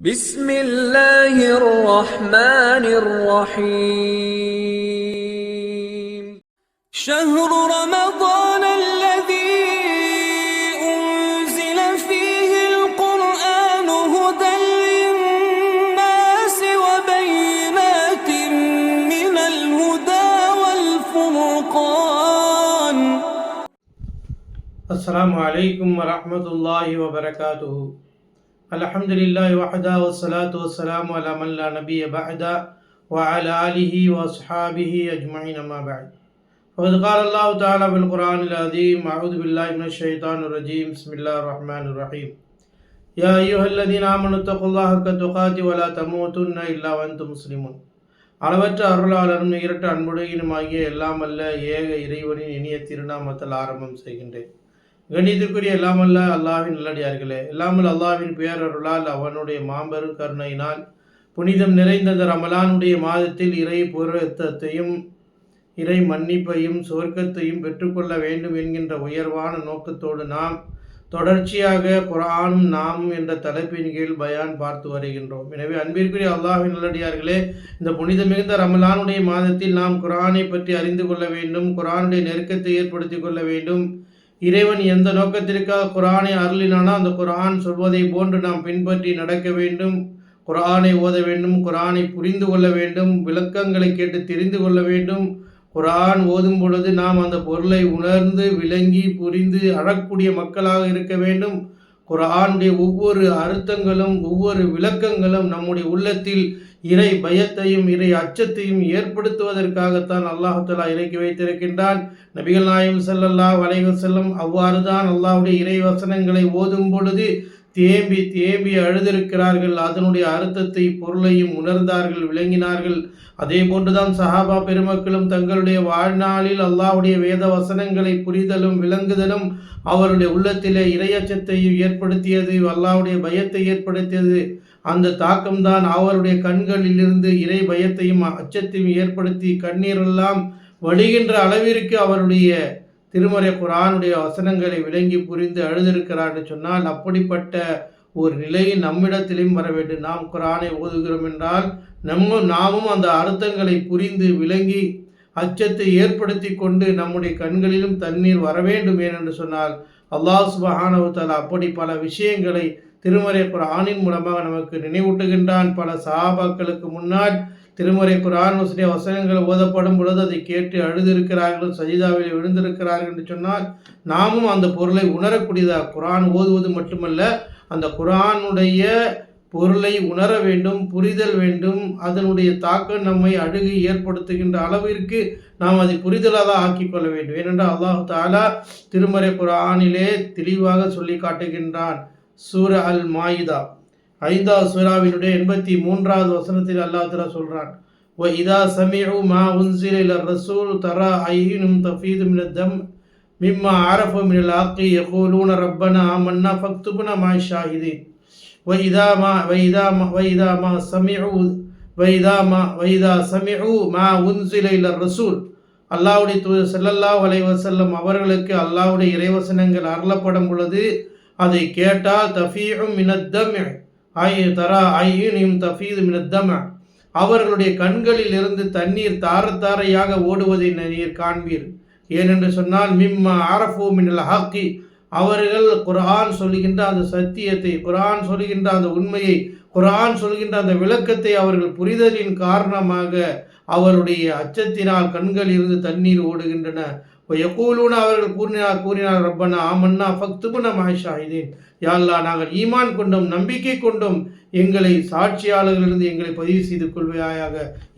بسم الله الرحمن الرحيم شهر رمضان الذي أنزل فيه القرآن هدى للناس وبينات من الهدى والفرقان السلام عليكم ورحمة الله وبركاته. الحمدلله وحده والصلاة والسلام على من لا نبي بعده وعلى آله وأصحابه أجمعين أما بعد. فقد قال الله تعالى في القرآن العظيم: أعوذ بالله من الشيطان الرجيم. بسم الله الرحمن الرحيم. يا أيها الذين آمنوا اتقوا الله حق تقاته ولا تموتن إلا وأنتم مسلمون. அளவற்ற அருளாளரும் நிகரற்ற அன்புடையனுமாகிய எல்லாம் அல்ல ஏக இறைவனின் இனிய திருநாமத்தில் ஆரம்பம் செய்கின்றேன். கணிதத்துக்குரிய எல்லாமல்ல அல்லாஹ்வின் நல்லடியார்களே, எல்லாமல் அல்லாஹ்வின் பேரருளால் அவனுடைய மாபெரும் கருணையினால் புனிதம் நிறைந்த ரமலானுடைய மாதத்தில் இறை பொருத்தத்தையும் இறை மன்னிப்பையும் சொர்க்கத்தையும் பெற்றுக்கொள்ள வேண்டும் என்கின்ற உயர்வான நோக்கத்தோடு நாம் தொடர்ச்சியாக குர்ஆனும் நாமும் என்ற தலைப்பின் கீழ் பயான் பார்த்து வருகின்றோம். எனவே அன்பிற்குரிய அல்லாஹ்வின் நல்லடியார்களே, இந்த புனித மிகுந்த ரமலானுடைய மாதத்தில் நாம் குர்ஆனை பற்றி அறிந்து கொள்ள வேண்டும், குர்ஆனுடைய நெருக்கத்தை ஏற்படுத்தி கொள்ள வேண்டும். இறைவன் எந்த நோக்கத்திற்காக குர்ஆனை அருளினானோ அந்த குர்ஆன் சொல்வதை போன்று நாம் பின்பற்றி நடக்க வேண்டும், குர்ஆனை ஓத வேண்டும், குர்ஆனை புரிந்து கொள்ள வேண்டும், விளக்கங்களை கேட்டு தெரிந்து கொள்ள வேண்டும். குர்ஆன் ஓதும் பொழுது நாம் அந்த பொருளை உணர்ந்து விளங்கி புரிந்து அழக்கூடிய மக்களாக இருக்க வேண்டும். குர்ஆனுடைய ஒவ்வொரு அர்த்தங்களும் ஒவ்வொரு விளக்கங்களும் நம்முடைய உள்ளத்தில் இறை பயத்தையும் இறை அச்சத்தையும் ஏற்படுத்துவதற்காகத்தான் அல்லாஹ் தஆலா இறக்கி வைத்திருக்கின்றான். நபிகள் நாயகம் ஸல்லல்லாஹு அலைஹி வஸல்லம் அவ்வாறு தான் அல்லாஹ்வுடைய இறை வசனங்களை ஓதும் பொழுது தேம்பி தேம்பி அழுதிருக்கிறார்கள். அதனுடைய அர்த்தத்தை பொருளையும் உணர்ந்தார்கள், விளங்கினார்கள். அதே போன்றுதான் சஹாபா பெருமக்களும் தங்களுடைய வாழ்நாளில் அல்லாஹ்வுடைய வேத வசனங்களை புரிதலும் விளங்குதலும் அவருடைய உள்ளத்திலே இறையச்சத்தையும் ஏற்படுத்தியது, அல்லாஹ்வுடைய பயத்தை ஏற்படுத்தியது. அந்த தாக்கம்தான் அவருடைய கண்களிலிருந்து இறை பயத்தையும் அச்சத்தையும் ஏற்படுத்தி கண்ணீரெல்லாம் வடிகின்ற அளவிற்கு அவருடைய திருமறை குர்ஆனுடைய வசனங்களை விளங்கி புரிந்து அழுதிருக்கிறார் என்று சொன்னால், அப்படிப்பட்ட ஒரு நிலை நம்மிடத்திலும் வர வேண்டும். நாம் குர்ஆனை ஓதுகிறோம் என்றால் நாமும் அந்த அர்த்தங்களை புரிந்து விளங்கி அச்சத்தை ஏற்படுத்தி கொண்டு நம்முடைய கண்களிலும் தண்ணீர் வர வேண்டும். ஏனென்று சொன்னால் அல்லாஹ் சுப்ஹானஹு வ தஆலா அப்படி பல விஷயங்களை திருமறை குர்ஆனின் மூலமாக நமக்கு நினைவூட்டுகின்றான். பல சஹாபாக்களுக்கு முன்னால் திருமறை குர்ஆன் வசனங்கள் ஓதப்படும் பொழுது அதை கேட்டு அழுதிருக்கிறார்கள், சஜிதாவில் விழுந்திருக்கிறார்கள் என்று சொன்னால் நாமும் அந்த பொருளை உணரக்கூடியதாக குர்ஆன் ஓதுவது மட்டுமல்ல, அந்த குர்ஆனுடைய பொருளை உணர வேண்டும், புரிதல் வேண்டும். அதனுடைய தாக்கம் நம்மை அழுகி ஏற்படுத்துகின்ற அளவிற்கு நாம் அதை புரிதலாக ஆக்கிக்கொள்ள வேண்டும். ஏனென்றால் அல்லாஹ் தஆலா திருமறை குர்ஆனிலே தெளிவாக சொல்லி காட்டுகின்றான். சூரா அல் மாயிதா 5வது சூராவினுடைய 83வது வசனத்தில் அல்லாஹ் தஆலா சொல்றான்: வ இதா சமிஉ மா உன்ஸில இலர் ரசூல் தரா ஐயுனும் தஃபீது மினத் தம் மிம்மா அரஃபு மினல் ஹக்கி யகூலூன ரப்பனா ஆமன்னா ஃபக்துப்னா மா ஷாஹிதீன் வ இதா சமிஉ மா உன்ஸில இலர் ரசூல். அல்லாஹ்வுடைய தூதர் ஸல்லல்லாஹு அலைஹி வஸல்லம் அவர்களுக்கு அல்லாஹ்வுடைய இறைவசனங்கள் அருளப்படும் பொழுது அதை கேட்டால் தஃபீஉம் மினத் தம் தரா ஐயுனியும் தஃபீது மினத் தம், அவர்களுடைய கண்களில் இருந்து தண்ணீர் தாரத்தாரையாக ஓடுவதை நீர் காண்பீர். ஏனென்று சொன்னால் மிம்மா அரஃபு மினல் ஹக்கி, அவர்கள் குர்ஆன் சொல்கின்ற அந்த சத்தியத்தை, குர்ஆன் சொல்கின்ற அந்த உண்மையை, குர்ஆன் சொல்கின்ற அந்த விளக்கத்தை அவர்கள் புரிதலின் காரணமாக அவருடைய அச்சத்தினால் கண்களில் இருந்து தண்ணீர் ஓடுகின்றன. யகூலூன, அவர்கள் கூறினார் ரப்பனா ஆமன்னா ஃபக்துப்னா மா ஷாஹிதீன், யா அல்லாஹ் நாங்கள் ஈமான் கொண்டோம், நம்பிக்கை கொண்டோம், எங்களை சாட்சியாளர்களிலிருந்து எங்களை பதிவு செய்து கொள்வாயாக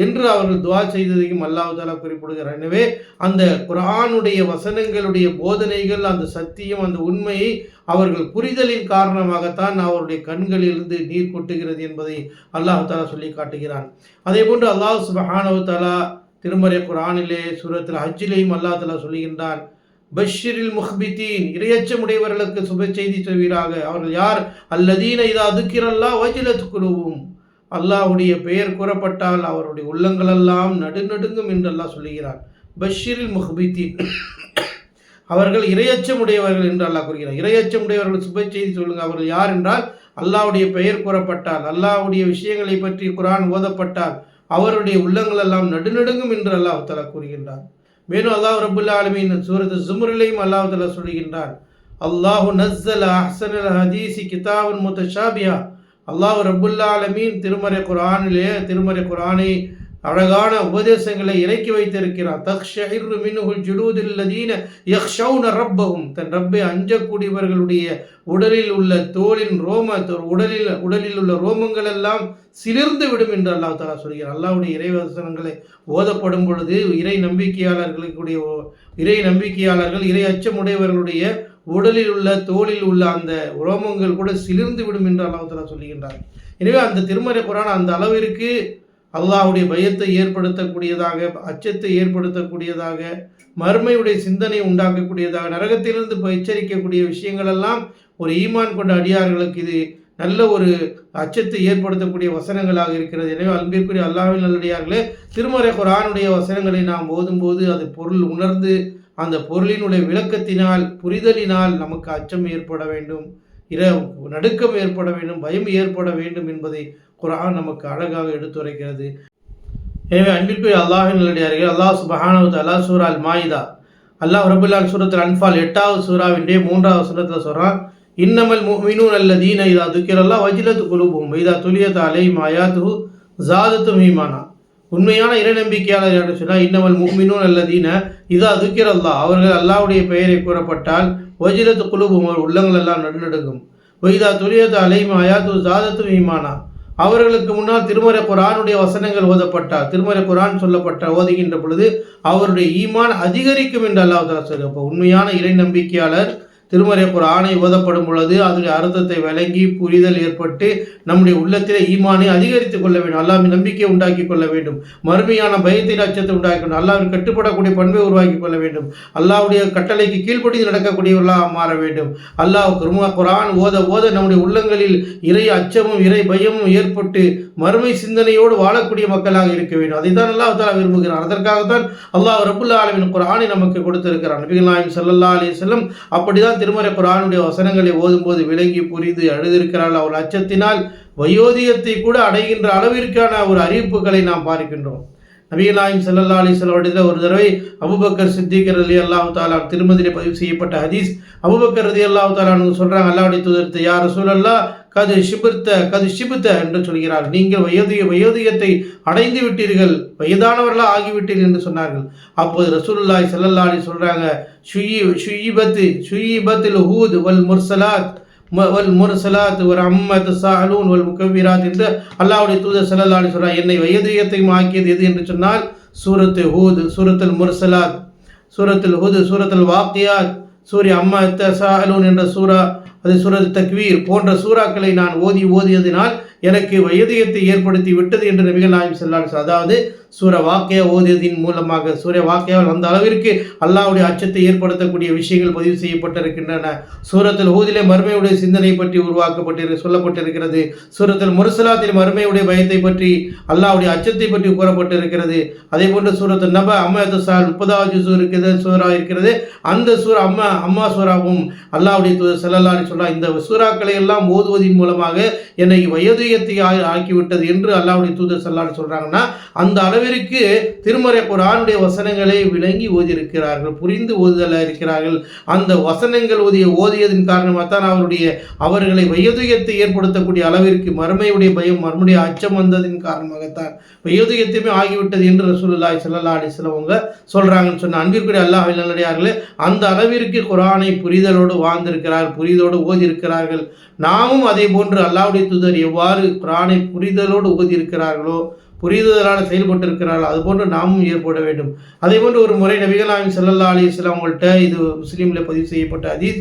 என்று அவர்கள் துஆ செய்ததையும் அல்லாஹ் தஆலா குறிப்பிடுகிறார். எனவே அந்த குர்ஆனுடைய வசனங்களுடைய போதனைகள், அந்த சத்தியம், அந்த உண்மையை அவர்கள் புரிதலின் காரணமாகத்தான் அவருடைய கண்களிலிருந்து நீர் கொட்டுகிறது என்பதை அல்லாஹ் தஆலா சொல்லி காட்டுகிறான். அதே போன்று அல்லாஹ் சுப்ஹானஹு வ தஆலா திருமறை குர்ஆனிலே சூரத்துல் ஹஜ்ஜிலேயும் அல்லாஹ் தஆலா சொல்லுகின்றான்: பஷ்ஷிரில் முஹ்பிதீன், இறையச்சமுடையவர்களுக்கு சுப செய்தி சொல்வீராக. அவர்கள் யார்? அல்லதீன இதா துக்கிரல்லாஹ் வஜிலத் குலூபுஹும், அல்லாஹ்வுடைய பெயர் கூறப்பட்டால் அவருடைய உள்ளங்களெல்லாம் நடுநடுங்கும் என்று அல்லாஹ் சொல்லுகிறார். பஷ்ஷிரில் முஹ்பிதீன், அவர்கள் இரையச்சமுடையவர்கள் என்று அல்லாஹ் கூறுகிறார். இரையச்சமுடையவர்கள் சுப செய்தி சொல்லுங்க. அவர்கள் யார் என்றால் அல்லாஹ்வுடைய பெயர் கூறப்பட்டால், அல்லாஹ்வுடைய விஷயங்களை பற்றி குர்ஆன் ஓதப்பட்டால் அவருடைய உள்ளங்கள் எல்லாம் நடுநடுங்கும் என்று அல்லாஹ் தஆலா கூறுகின்றார். மேலும் அல்லாஹ் ரப்பல் ஆலமீன் சூரத் ஸுமரிலேயும் அல்லாஹ் தஆலா சொல்கின்றார், அல்லாஹு நஸ்ஸல அஹ்ஸனல் ஹதீஸி கிதாபன் முத்தஷாபிஹா. அல்லாஹ் ரப்பல் ஆலமீன் திருமறை குர்ஆனை அழகான உபதேசங்களை இறக்கி வைத்திருக்கிறார். தக்ஷஇரு மின்ஹுல் ஜுலூதுல் லதீன யக்ஷௌன ரப்பஹும். தன் ரப்பை அஞ்சக்கூடியவர்களுடைய உடலில் உள்ள தோலின் உடலில் உள்ள ரோமங்கள் எல்லாம் சிலிர்ந்து விடும் என்று அல்லாஹ் தஆலா சொல்கிறார். அல்லாஹ்வுடைய இறைவசனங்களை ஓதப்படும் பொழுது இறை நம்பிக்கையாளர்கள் இறை அச்சமுடையவர்களுடைய உடலில் உள்ள தோலில் உள்ள அந்த ரோமங்கள் கூட சிலிர்ந்து விடும் என்று அல்லாஹ் தஆலா சொல்கின்றார். எனவே அந்த திருமறை குர்ஆன் அந்த அளவிற்கு அல்லாஹ்வுடைய பயத்தை ஏற்படுத்தக்கூடியதாக, அச்சத்தை ஏற்படுத்தக்கூடியதாக, மறுமையுடைய சிந்தனை உண்டாக்கக்கூடியதாக, நரகத்திலிருந்து எச்சரிக்கக்கூடிய விஷயங்கள் எல்லாம் ஒரு ஈமான் கொண்ட அடியார்களுக்கு இது நல்ல ஒரு அச்சத்தை ஏற்படுத்தக்கூடிய வசனங்களாக இருக்கிறது. எனவே அன்பிற்குரிய அல்லாஹ்வின் நல்லடியார்களே, திருமறை குர்ஆனுடைய வசனங்களை நாம் ஓதும்போது அது பொருள் உணர்ந்து அந்த பொருளினுடைய விளக்கத்தினால், புரிதலினால் நமக்கு அச்சம் ஏற்பட வேண்டும், நடுக்கம் ஏற்பட வேண்டும், பயம் ஏற்பட வேண்டும் என்பதை குர்ஆன் நமக்கு அழகாக எடுத்துரைக்கிறது. எனவே அன்பிற்குரிய அல்லாஹ்வின் நல்லடியார்களே, அல்லாஹ் சுப்ஹானஹு வ தஆலா சூரா அல் மாயிதா, அல்லாஹ் ரப்பல் ஆலமீன் சூரத்துல் அன்ஃபால் 8வது சூராவின் 3வது வசனத்தில் சொல்றான், இன்னமல் முஃமினூன அல்லதீன இதா துக்கிரல்லாஹ் வஜிலத் குலூபுஹும் இதா துலியத் அலைஹிம் ஆயாத்துஹு ஸாதத்துஹும் ஈமானா. உண்மையான இறைநம்பிக்கையாளர் என்று சொன்னால் இன்னமல் முஃமினூன அல்லதீன இதா துக்கிரல்லாஹ், அவர்கள் அல்லாஹ்வுடைய பெயரை கூறப்பட்டால் வஜிலத் குலூபுஹும் உள்ளங்கள் எல்லாம் நடுநடுங்கும். இதா துலியத் அலைஹிம் ஆயாத்துஹு ஸாதத்துஹும் ஈமானா, அவர்களுக்கு முன்னால் திருமறை குர்ஆனுடைய வசனங்கள் ஓதப்பட்டால், திருமறை குர்ஆன் ஓதுகின்ற பொழுது அவருடைய ஈமான் அதிகரிக்கும் என்று அல்லாஹ் தஆலா சொல்கிறார். அப்போ உண்மையான இறை நம்பிக்கையாளர் திருமறை குர்ஆனை ஓதப்படும் பொழுது அதனுடைய அர்த்தத்தை விளங்கி புரிதல் ஏற்பட்டு நம்முடைய உள்ளத்திலே ஈமானை அதிகரித்துக் கொள்ள வேண்டும், அல்லாஹ்வின் நம்பிக்கையை உண்டாக்கி கொள்ள வேண்டும், மறுமையான பயத்தின் அச்சத்தை உண்டாக்கி கொள்ள, அல்லாஹ்வின் கட்டுப்படக்கூடிய பண்பை உருவாக்கி கொள்ள வேண்டும், அல்லாஹ்வுடைய கட்டளைக்கு கீழ்ப்படிந்து நடக்கக்கூடியவர்களாக மாற வேண்டும். அல்லாஹ் குர்ஆன் ஓத நம்முடைய உள்ளங்களில் இறை அச்சமும் இறை பயமும் ஏற்பட்டு மறுமை சிந்தனையோடு வாழக்கூடிய மக்களாக இருக்க வேண்டும். அதை தான் அல்லாஹ் தஆலா விரும்புகிறார். அதற்காகத்தான் அல்லாஹ் ரப்பல் ஆலமீன் குர்ஆனை நமக்கு கொடுத்திருக்கிறார். நபிகள் நாயகம் ஸல்லல்லாஹு அலைஹி வஸல்லம் அப்படிதான் திருமறை குர்ஆனுடைய வசனங்களை ஓதும்போது விளங்கி புரிந்து அழுதிருக்கிறார்கள். அவர் அச்சத்தினால் வயோதிகத்தை கூட அடைகின்ற அளவிற்கான ஒரு அறிவிப்புகளை நாம் பார்க்கின்றோம். நபிகள் நாயகம் ஸல்லல்லாஹு அலைஹி வஸல்லம் ஒரு தடவை அபூபக்கர் சித்திக் ரலியல்லாஹு தஆலா திருமதியிலே பதிவு செய்யப்பட்ட ஹதீஸ், அபூபக்கர் ரலியல்லாஹு தஆலா சொல்றாங்க, அல்லாஹ்வுடைய தூதர் யா ரசூலல்லாஹ் கது ஷிபுத்த என்று சொல்கிறார், நீங்கள் வயோதிகத்தை அடைந்து விட்டீர்கள், வயதானவர்களாக ஆகிவிட்டீர்கள் என்று சொன்னார்கள். அப்போது ரசூலுல்லாஹி ஸல்லல்லாஹு அலைஹி சொல்றாங்க, ஷுயிபத்தில் ஹூத் வல் முர்சலாத் ஒரு அம்மத் சாலூன் வல் முகவ்விராத் என்று அல்லாஹ்வுடைய தூதர் ஸல்லல்லாஹு அலைஹி சொல்றாங்க. என்னை வயோதிகத்தையும் ஆக்கியது எது என்று சொன்னால் சூரத்து ஹூத், சூரத்துல் முர்சலாத், சூரத்துல் ஹூத், சூரத்துல் வாக்கியாத், சூரிய அம்மத் சாலூன் என்ற சூரா, அது சூரத் தக்வீர் போன்ற சூறாக்களை நான் ஓதியதினால் எனக்கு வயோதிகத்தை ஏற்படுத்தி விட்டது என்று நபிகள் நாயகம் ஸல்லல்லாஹு அலைஹி வஸல்லம், அதாவது சூர வாக்கியா ஓதியதின் மூலமாக சூரிய வாக்கியாவில் அந்த அளவிற்கு அல்லாஹ்வுடைய அச்சத்தை ஏற்படுத்தக்கூடிய விஷயங்கள் பதிவு செய்யப்பட்டிருக்கின்றன. சூரத்துல் ஹூதிலே மறுமையுடைய சிந்தனை பற்றி சொல்லப்பட்டிருக்கிறது. சூரத்துல் முர்சலாத்தில் மறுமையுடைய பயத்தை பற்றி அல்லாஹ்வுடைய அச்சத்தை பற்றி கூறப்பட்டிருக்கிறது. அதே போன்று சூரத்துல் நபா அம்மா சால் 30வது சூரா இருக்கிறது. அந்த சூரா அம்மா சூராவும் அல்லாஹ்வுடைய தூதர் ஸல்லல்லாஹு அலைஹி வஸல்லம் இந்த சூறாக்களை எல்லாம் ஓதுவதின் மூலமாக என்னை வயோதிகத்தை ஆக்கிவிட்டது என்று அல்லாஹ்வுடைய தூதர் ஸல்லல்லாஹு அலைஹி சொல்றாங்கன்னா, அந்த அளவிற்கு திருமறை குர்ஆனுடைய வசனங்களை விளங்கி ஓதியிருக்கிறார்கள், புரிந்து ஓதுதலாக இருக்கிறார்கள். அந்த வசனங்கள் ஓதியதன் காரணமாக தான் அவர்களை வயோதிகத்தை ஏற்படுத்தக்கூடிய அளவிற்கு மறுமையுடைய பயம், மறுமையுடைய அச்சம் வந்ததின் காரணமாகத்தான் வயோதிகத்தையுமே ஆகிவிட்டது என்று ரசூலுல்லாஹி ஸல்லல்லாஹு அலைஹி வஸல்லம் அவங்க சொல்றாங்கன்னு சொன்ன அன்பிற்குரிய அல்லாஹ்வின் நல்லடியார்களே, அந்த அளவிற்கு குர்ஆனை புரிதலோடு வாழ்ந்திருக்கிறார்கள், புரிதலோடு ஓதியிருக்கிறார்கள். நாமும் அதே போன்று அல்லாஹ்வுடைய தூதர் எவ்வாறு குர்ஆனை புரிதலோடு ஓதியிருக்கிறார்களோ, புரிதலால் செயல்பட்டிருக்கிறார்கள், அதுபோன்று நாமும் ஏற்பட வேண்டும். அதே போன்று ஒரு முறை நபிகள் நாயகம் ஸல்லல்லாஹு அலைஹி வஸல்லம் அவங்கள்ட்ட, இது முஸ்லீமில் பதிவு செய்யப்பட்ட ஹதீஸ்,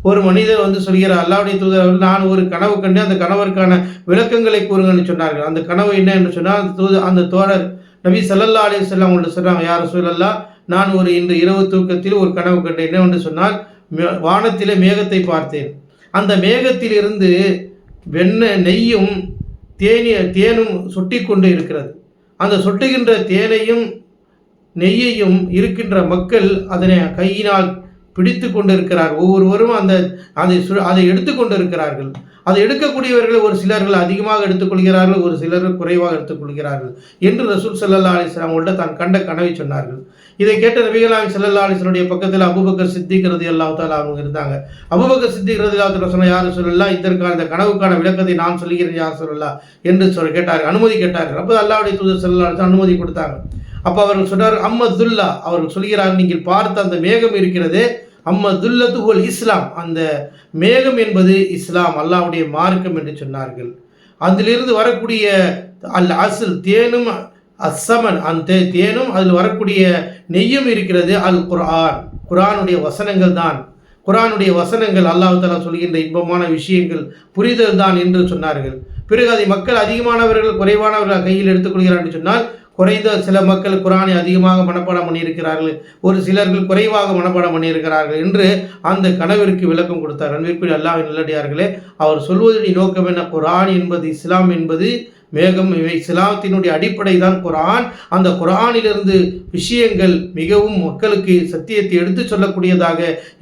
ஒரு மனிதர் சொல்கிறார், அல்லாஹ்வுடைய தூதர் நான் ஒரு கனவு கண்டு அந்த கனவிற்கான விளக்கங்களை கூறுங்கன்னு சொன்னார்கள். அந்த கனவு என்ன என்று சொன்னால், அந்த தோழர் நபி ஸல்லல்லாஹு அலைஹி வஸல்லம் அவங்கள்ட்ட சொல்றாங்க, யா ரசூலல்லாஹ் நான் இன்று இரவு தூக்கத்தில் ஒரு கனவு கண்டேன். என்னவென்று சொன்னால், வானத்திலே மேகத்தை பார்த்தேன். அந்த மேகத்திலிருந்து நெய்யும் தேனும் சொட்டி கொண்டு இருக்கிறது. அந்த சொட்டுகின்ற தேனையும் நெய்யையும் இருக்கின்ற மக்கள் அதனை கையினால் பிடித்து கொண்டிருக்கிறார். ஒவ்வொருவரும் அதை எடுத்து கொண்டிருக்கிறார்கள். அதை எடுக்கக்கூடியவர்கள் ஒரு சிலர்கள் அதிகமாக எடுத்துக்கொள்கிறார்கள், ஒரு சிலர்கள் குறைவாக எடுத்துக்கொள்கிறார்கள் என்று ரசூல் ஸல்லல்லாஹு அலைஹி வஸல்லம் அவர்கள்ட்ட தான் கண்ட கனவை சொன்னார்கள். இதை கேட்ட நபிகள் நாயகம் ஸல்லல்லாஹு அலைஹி வஸல்லம் பக்கத்தில் அபூபக்கர் சித்திக் ரலியல்லாஹு தஆலா அவங்க இருந்தாங்க. அபூபக்கர் சித்திக் ரலியல்லாஹு தஆலா சொன்ன, யார் ரசூலல்லாஹ், இதற்கான இந்த கனவுக்கான விளக்கத்தை நான் சொல்கிறேன் யார் ரசூலல்லாஹ் என்று கேட்டார்கள், அனுமதி கேட்டார்கள். அப்போ அல்லாஹ்வுடைய தூதர் ஸல்லல்லாஹு அலைஹி வஸல்லம் அனுமதி கொடுத்தாங்க. அப்போ அவர்கள் சொன்னார், அம்மதுல்லா, அவர்கள் சொல்கிறார், நீங்கள் பார்த்த அந்த மேகம் இருக்கிறது, அம்மதுல்லத்து ஹுவல் இஸ்லாம், அந்த மேகம் என்பது இஸ்லாம், அல்லாஹ்வுடைய மார்க்கம் என்று சொன்னார்கள். அதிலிருந்து வரக்கூடிய அல் அஸ்ல், தேனும், அஸ்ஸமன், அந்த தேனும் அதில் வரக்கூடிய நெய்யும் இருக்கிறது, அல் குர்ஆன், குர்ஆனுடைய வசனங்கள் தான். குர்ஆனுடைய வசனங்கள் அல்லாஹ் தஆலா சொல்கின்ற இன்பமான விஷயங்கள் புரிதல் தான் என்று சொன்னார்கள். பிறகு அதை மக்கள் அதிகமானவர்கள் குறைவானவர்கள் கையில் எடுத்துக்கொள்கிறார் என்று சொன்னால், குறைந்த சில மக்கள் குர்ஆனை அதிகமாக மனப்பாடம் பண்ணியிருக்கிறார்கள், ஒரு சிலர்கள் குறைவாக மனப்பாடம் பண்ணியிருக்கிறார்கள் என்று அந்த கனவிற்கு விளக்கம் கொடுத்தார். அன்பிற்குரிய அல்லாஹ்வின் நல்லடியார்களே, அவர் சொல்வதனுடைய நோக்கம் என்ன? குர்ஆன் என்பது, இஸ்லாம் என்பது மேகம், இவை இஸ்லாத்தினுடைய அடிப்படை தான் குர்ஆன். அந்த குர்ஆனிலிருந்து விஷயங்கள் மிகவும் மக்களுக்கு சத்தியத்தை எடுத்து சொல்லக்கூடியதாக,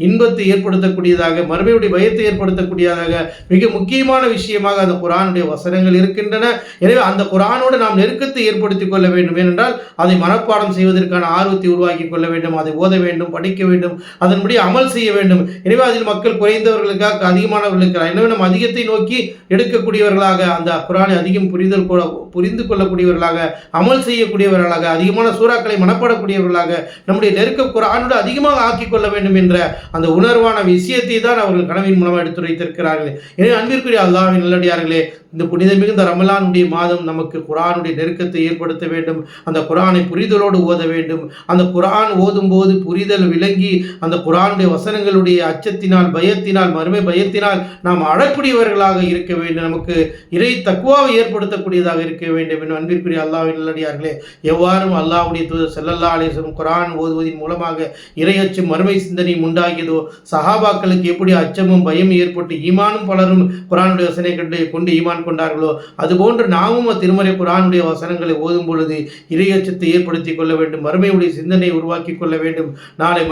இன்பத்தை ஏற்படுத்தக்கூடியதாக, மறுமையுடைய பயத்தை ஏற்படுத்தக்கூடியதாக மிக முக்கியமான விஷயமாக அந்த குர்ஆனுடைய வசனங்கள் இருக்கின்றன. எனவே அந்த குர்ஆனோடு நாம் நெருக்கத்தை ஏற்படுத்தி கொள்ள வேண்டும். ஏனென்றால் அதை மனப்பாடம் செய்வதற்கான ஆர்வத்தை உருவாக்கி கொள்ள வேண்டும், அதை ஓத வேண்டும், படிக்க வேண்டும், அதன்படி அமல் செய்ய வேண்டும். எனவே அதில் மக்கள் குறைந்தவர்களுக்காக அதிகமானவர்களுக்கு, எனவே நம்ம அதிகத்தை நோக்கி எடுக்கக்கூடியவர்களாக, அந்த குர்ஆனை அதிகம் புரிந்து கொள்ளக்கூடியவர்களாக, அமல் செய்யக்கூடியவர்களாக, அதிகமான சூறாக்களை மனப்படக்கூடியவர்களாக, நம்முடைய நெருக்கம் குர்ஆனோடு அதிகமாக ஆக்கிக் கொள்ள வேண்டும் என்ற அந்த உணர்வான விஷயத்தை தான் அவர்கள் கனவின் மூலமாக எடுத்துரைத்திருக்கிறார்கள். எனவே அன்பிற்குரிய அல்லாஹ்வின் நல்லடியார்களே, இந்த புனித மிகுந்த ரமலானுடைய மாதம் நமக்கு குர்ஆனுடைய நெருக்கத்தை ஏற்படுத்த வேண்டும். அந்த குர்ஆனை புரிதலோடு ஓத வேண்டும். அந்த குர்ஆன் ஓதும் போது புரிதல் விளங்கி, அந்த குர்ஆனுடைய வசனங்களுடைய அச்சத்தினால், பயத்தினால், மறுமை பயத்தினால் நாம் அழக்கூடியவர்களாக இருக்க வேண்டும். நமக்கு இறை தக்வாவை ஏற்படுத்தக்கூடியதாக இருக்க வேண்டும் என்று அன்பிற்குரிய அல்லாஹ்வின் நல்லடியார்களே, எவ்வாறு அல்லாஹ்வுடைய தூதர் ஸல்லல்லாஹு அலைஹி வஸல்லம் குர்ஆன் ஓதுவதின் மூலமாக இறையச்சம், மறுமை சிந்தனையும் உண்டாகியதோ, சஹாபாக்களுக்கு எப்படி அச்சமும் பயம் ஏற்பட்டு ஈமானும் பலரும் குர்ஆனுடைய வசனங்களை கொண்டு ஈமான் கொண்டார்களோ, அதுபோன்று நாமும் திருமறை குர்ஆனுடைய வசனங்களை ஓதும் பொழுது இறையச்சத்தை ஏற்படுத்திக் கொள்ள வேண்டும், மறுமையுடைய சிந்தனை உருவாக்கி கொள்ள வேண்டும். நாளை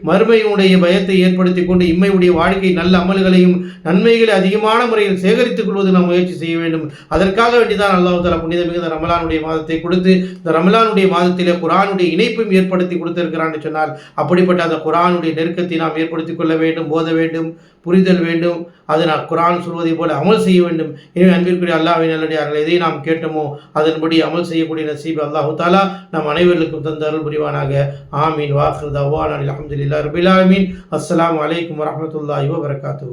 மறுமையுடைய பயத்தை ஏற்படுத்திக் கொண்டு இம்மையுடைய வாழ்க்கை நல்ல அமல்களையும் நன்மைகளை அதிகமான முறையில் சேகரித்துக் கொள்வது நாம் முயற்சி செய்ய வேண்டும். அதற்காக வேண்டிதான் அல்லாஹ் தஆலா புனித மிகுந்த ரமலானுடைய மாதத்தை கொடுத்து, இந்த ரமலானுடைய மாதத்திலே குர்ஆனுடைய இணைப்பையும் ஏற்படுத்தி கொடுத்திருக்கிறான்னு சொன்னால், அப்படிப்பட்ட அந்த குர்ஆனுடைய நெருக்கத்தை நாம் ஏற்படுத்திக் கொள்ள வேண்டும், போத வேண்டும், புரிதல் வேண்டும். அதை நான் குர்ஆன் சொல்வதை போல அமல் செய்ய வேண்டும். எனவே அன்பிற்குரிய அல்லாஹ்வின் நல்லடியார்களே, எதை நாம் கேட்டோமோ அதன்படி அமல் செய்யக்கூடிய நசீப் அல்லாஹ் தஆலா நம் அனைவருக்கும் தந்த அருள் புரிவானாக. ஆமீன். வாஹிரு தஅவானா அல்ஹம்துலில்லாஹி ரப்பில் ஆலமீன். அஸ்ஸலாமு அலைக்கும் வரஹ்மத்துல்லாஹி வபரகாத்துஹு.